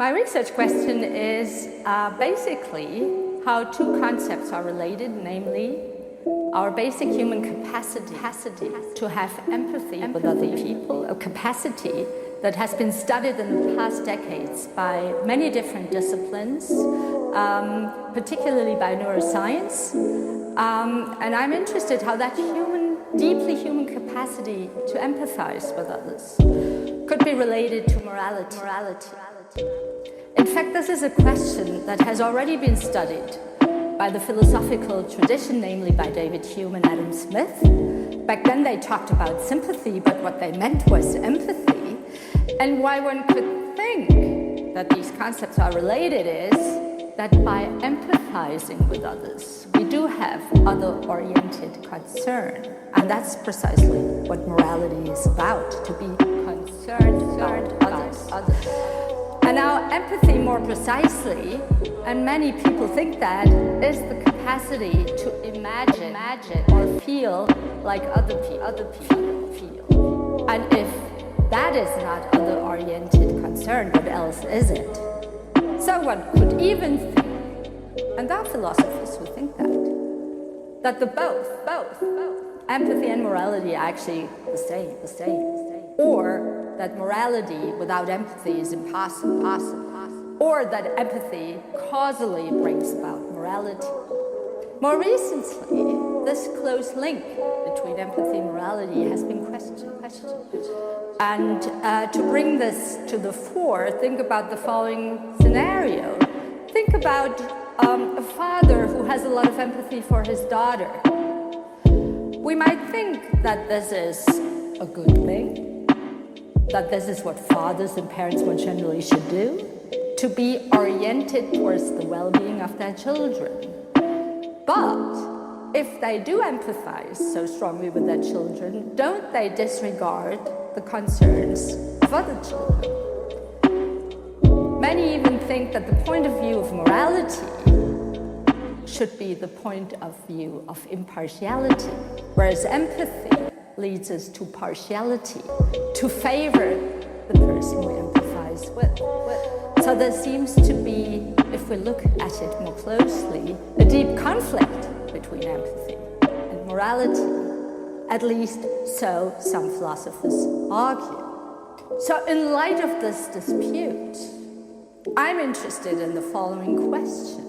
My research question is basically how two concepts are related, namely our basic human capacity to have empathy with other people, a capacity that has been studied in the past decades by many different disciplines, particularly by neuroscience. And I'm interested how that deeply human capacity to empathize with others could be related to morality. In fact, this is a question that has already been studied by the philosophical tradition, namely by David Hume and Adam Smith. Back then they talked about sympathy, but what they meant was empathy. And why one could think that these concepts are related is that by empathizing with others, we do have other-oriented concern. And that's precisely what morality is about, to be concerned about others. And now empathy more precisely, and many people think that, is the capacity to imagine or feel like other people feel. And if that is not other-oriented concern, what else is it? So one could even think, and there are philosophers who think that the both, empathy and morality are actually the same. Or that morality without empathy is impossible. Or that empathy causally brings about morality. More recently, this close link between empathy and morality has been questioned. And to bring this to the fore, think about the following scenario. Think about a father who has a lot of empathy for his daughter. We might think that this is a good thing, that this is what fathers and parents more generally should do, to be oriented towards the well-being of their children. But if they do empathize so strongly with their children, don't they disregard the concerns of other children? Many even think that the point of view of morality should be the point of view of impartiality, whereas empathy leads us to partiality, to favor the person we empathize with. So there seems to be, if we look at it more closely, a deep conflict between empathy and morality. At least so some philosophers argue. So in light of this dispute, I'm interested in the following question.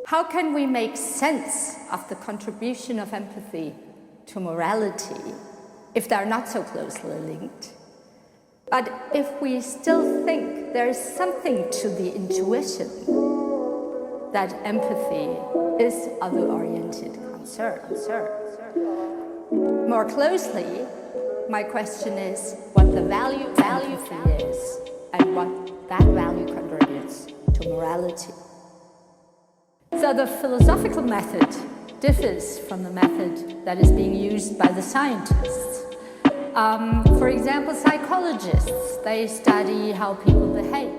How can we make sense of the contribution of empathy to morality if they're not so closely linked? But if we still think there is something to the intuition that empathy is other-oriented concern. More closely, my question is what the value of empathy is and what that value contributes to morality. So the philosophical method differs from the method that is being used by the scientists. For example, psychologists, they study how people behave.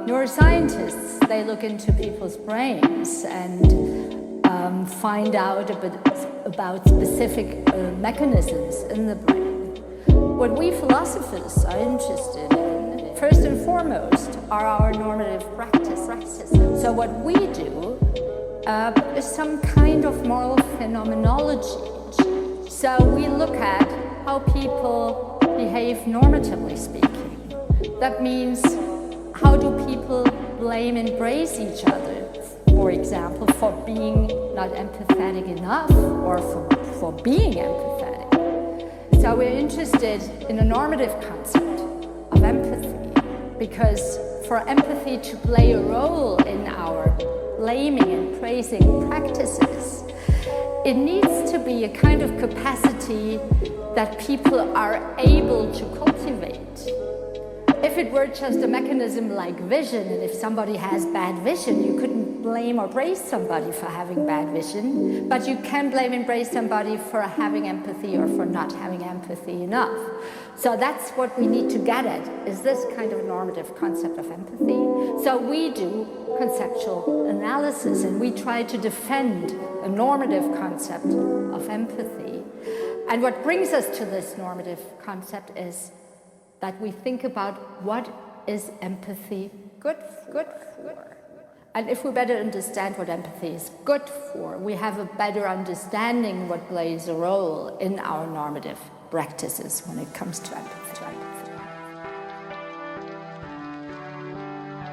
Neuroscientists, they look into people's brains and find out a bit about specific mechanisms in the brain. What we philosophers are interested in, first and foremost, are our normative practices. So what we do is some kind of moral phenomenology. So we look at how people behave normatively speaking. That means, how do people blame and praise each other, for example, for being not empathetic enough or for being empathetic? So we're interested in a normative concept of empathy, because for empathy to play a role in our blaming and praising practices, it needs to be a kind of capacity that people are able to cultivate. If it were just a mechanism like vision, and if somebody has bad vision, you couldn't blame or praise somebody for having bad vision, but you can blame and praise somebody for having empathy or for not having empathy enough. So that's what we need to get at, is this kind of normative concept of empathy. So we do conceptual analysis and we try to defend a normative concept of empathy. And what brings us to this normative concept is that we think about what is empathy good for. And if we better understand what empathy is good for, we have a better understanding what plays a role in our normative practices when it comes to empathy.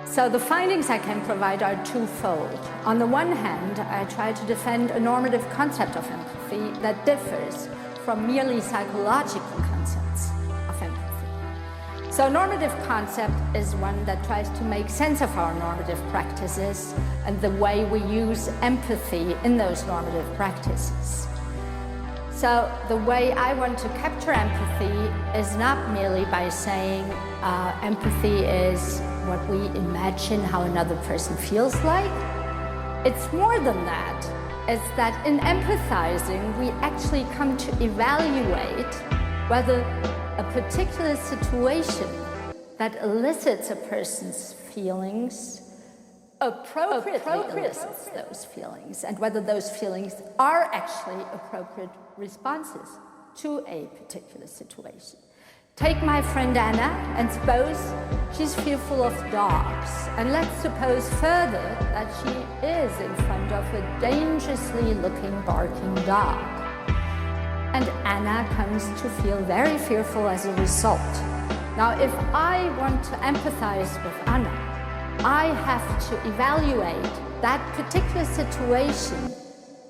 So the findings I can provide are twofold. On the one hand, I try to defend a normative concept of empathy that differs from merely psychological concepts of empathy. So a normative concept is one that tries to make sense of our normative practices and the way we use empathy in those normative practices. So the way I want to capture empathy is not merely by saying empathy is what we imagine how another person feels like. It's more than that. It's that in empathizing, we actually come to evaluate whether a particular situation that elicits a person's feelings appropriately elicits those feelings, and whether those feelings are actually appropriate responses to a particular situation. Take my friend Anna, and suppose she's fearful of dogs. And let's suppose further that she is in front of a dangerously looking barking dog. And Anna comes to feel very fearful as a result. Now, if I want to empathize with Anna, I have to evaluate that particular situation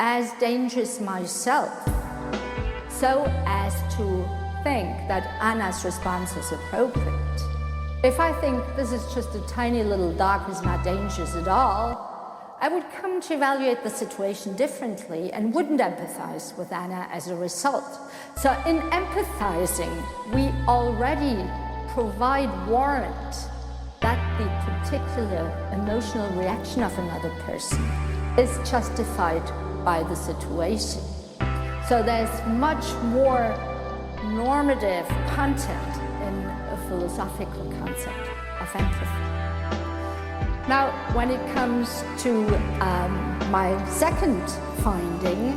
as dangerous myself, so as to think that Anna's response is appropriate. If I think this is just a tiny little dog who's not dangerous at all, I would come to evaluate the situation differently and wouldn't empathize with Anna as a result. So in empathizing, we already provide warrant that the particular emotional reaction of another person is justified by the situation. So there's much more normative content in a philosophical concept of empathy. Now, when it comes to my second finding,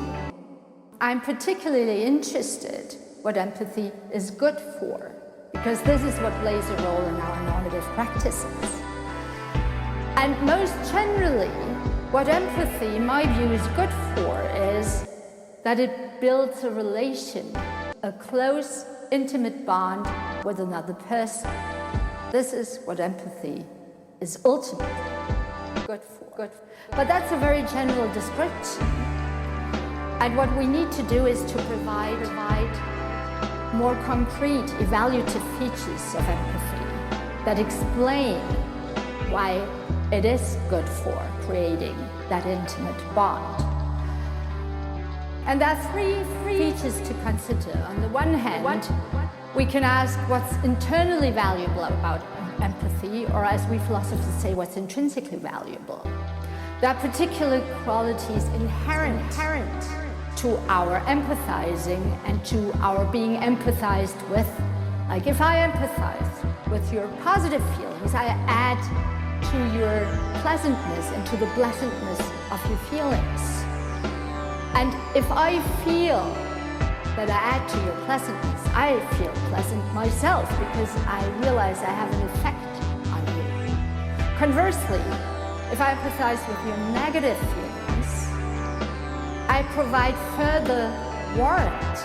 I'm particularly interested what empathy is good for, because this is what plays a role in our normative practices. And most generally, what empathy, in my view, is good for is that it builds a relation, a close, intimate bond with another person. This is what empathy is ultimately good for. But that's a very general description. And what we need to do is to provide more concrete, evaluative features of empathy that explain why it is good for creating that intimate bond. And there are three features to consider. On the one hand, we can ask what's internally valuable about empathy, or as we philosophers say, what's intrinsically valuable. There are particular qualities inherent to our empathizing and to our being empathized with. Like if I empathize with your positive feelings, I add to your pleasantness and to the pleasantness of your feelings. And if I feel that I add to your pleasantness, I feel pleasant myself because I realize I have an effect on you. Conversely, if I empathize with your negative feelings, I provide further warrant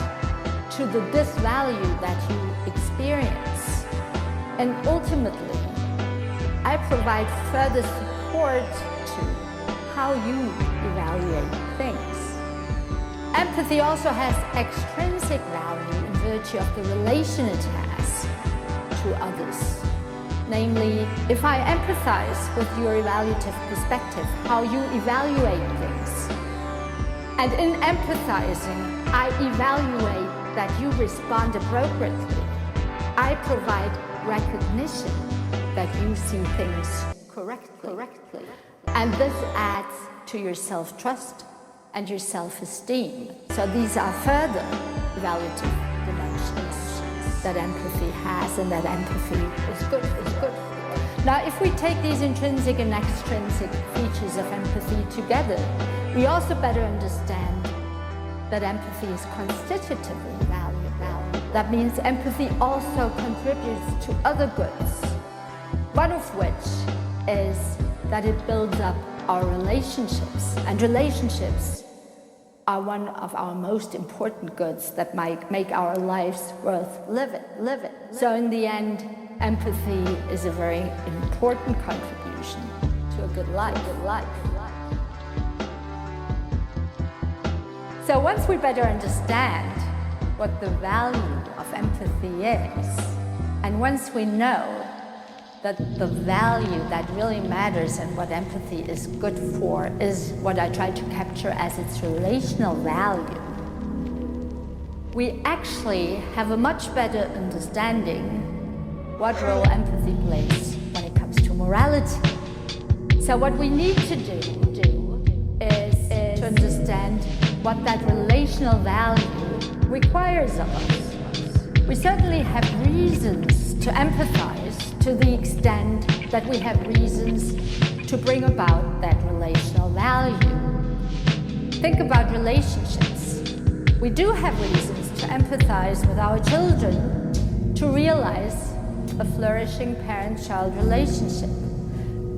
to the disvalue that you experience. And ultimately, I provide further support to how you evaluate things. Empathy also has extrinsic value in virtue of the relation it has to others. Namely, if I empathize with your evaluative perspective, how you evaluate things, and in empathizing, I evaluate that you respond appropriately, I provide recognition that you see things correctly. And this adds to your self-trust and your self-esteem. So these are further evaluative dimensions that empathy has and that empathy is good. Now, if we take these intrinsic and extrinsic features of empathy together, we also better understand that empathy is constitutively valuable. That means empathy also contributes to other goods, one of which is that it builds up our relationships, and relationships are one of our most important goods that might make our lives worth living. So in the end, empathy is a very important contribution to a good life. So once we better understand what the value of empathy is, and once we know that the value that really matters and what empathy is good for is what I try to capture as its relational value, we actually have a much better understanding what role empathy plays when it comes to morality. So what we need to do is to understand what that relational value requires of us. We certainly have reasons to empathize to the extent that we have reasons to bring about that relational value. Think about relationships. We do have reasons to empathize with our children, to realize a flourishing parent-child relationship.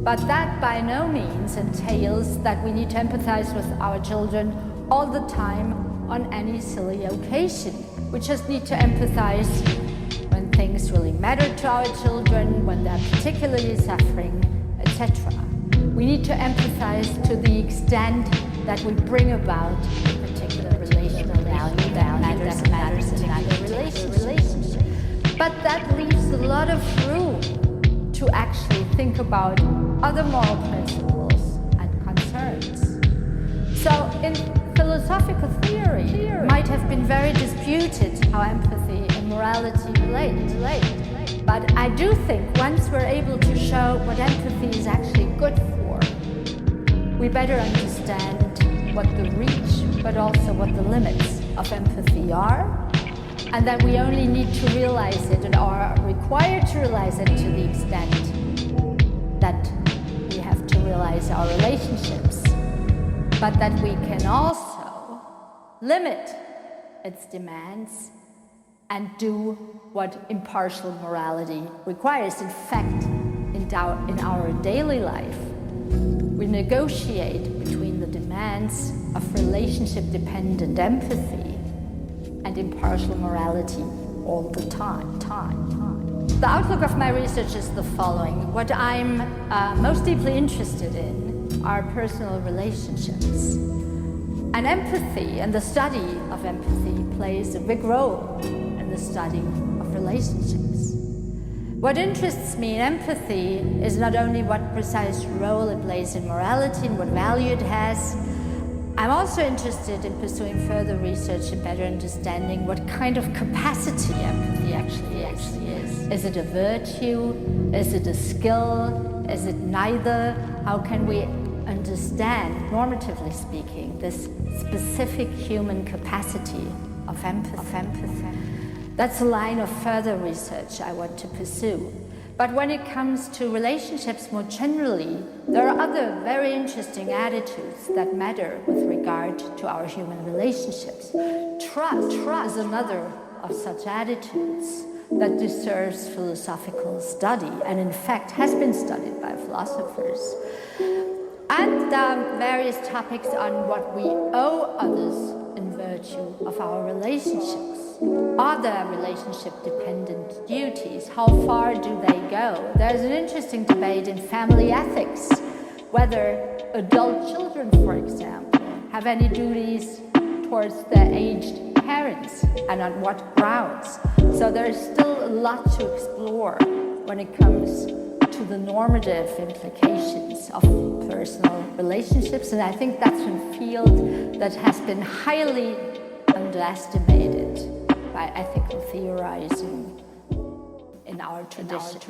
But that by no means entails that we need to empathize with our children all the time on any silly occasion. We just need to empathize when things really matter to our children, when they're particularly suffering, etc. We need to empathize to the extent that we bring about a particular relational value that matters in that relationship. But that leaves a lot of room to actually think about other moral principles and concerns. So in philosophical theory, it might have been very disputed how empathy and morality relate. But I do think once we're able to show what empathy is actually good for, we better understand what the reach, but also what the limits of empathy are, and that we only need to realize it and are required to realize it to the extent that we have to realize our relationships, but that we can also limit its demands and do what impartial morality requires. In fact, in our daily life, we negotiate between the demands of relationship-dependent empathy and impartial morality all the time. The outlook of my research is the following. What I'm most deeply interested in are personal relationships. And empathy and the study of empathy plays a big role in the study of relationships. What interests me in empathy is not only what precise role it plays in morality and what value it has. I'm also interested in pursuing further research and better understanding what kind of capacity empathy actually is. Is it a virtue? Is it a skill? Is it neither? How can we understand, normatively speaking, this specific human capacity of empathy? That's a line of further research I want to pursue. But when it comes to relationships more generally, there are other very interesting attitudes that matter with regard to our human relationships. Trust is another of such attitudes that deserves philosophical study, and in fact has been studied by philosophers. And various topics on what we owe others in virtue of our relationships. Are there relationship-dependent duties? How far do they go? There's an interesting debate in family ethics, whether adult children, for example, have any duties towards their aged parents, and on what grounds. So there's still a lot to explore when it comes to the normative implications of personal relationships, and I think that's a field that has been highly underestimated by ethical theorizing in our tradition.